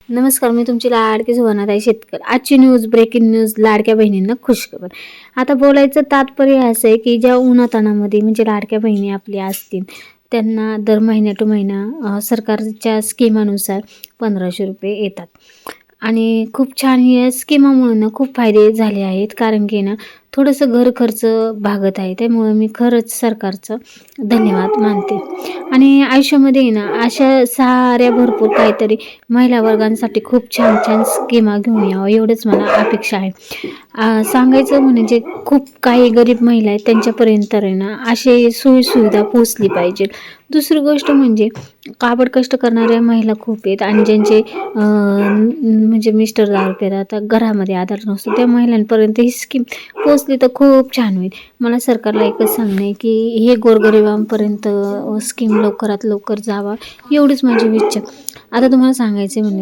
नमस्कार, मी तुमची लाडकी सुवर्णाताई शेतकर. आजची न्यूज, ब्रेकिंग न्यूज, लाडक्या बहिणींना खुशखबर. आता बोलायचं तात्पर्य असं आहे की ज्या उन्हातानामध्ये म्हणजे लाडक्या बहिणी आपल्या असतील, त्यांना दर महिना टू महिना सरकारच्या स्कीमानुसार 1500 रुपये येतात. आणि खूप छान या स्कीमामुळे ना खूप फायदे झाले आहेत. कारण की ना थोडंसं घर खर्च भागत आहे. त्यामुळं मी खरंच सरकारचं धन्यवाद मानते. आणि आयुष्यामध्ये ना अशा साऱ्या भरपूर काहीतरी महिला वर्गांसाठी खूप छान छान स्कीमा घेऊन यावं एवढंच मला अपेक्षा आहे. सांगायचं म्हणजे खूप काही गरीब महिला आहेत त्यांच्यापर्यंत आहे ना असे सोयीसुविधा पोचली पाहिजे. दुसरी गोष्ट म्हणजे काबड कष्ट करणाऱ्या महिला खूप आहेत आणि ज्यांचे म्हणजे मिस्टर दारू पितात, घरामध्ये आधार नसतो, त्या महिलांपर्यंत ही स्कीम पोचली तर खूप छान होईल. मला सरकारला एकच सांगणं आहे की हे गोरगरिबांपर्यंत स्कीम लवकरात लवकर जावा एवढीच माझी इच्छा. आता तुम्हाला सांगायचं म्हणजे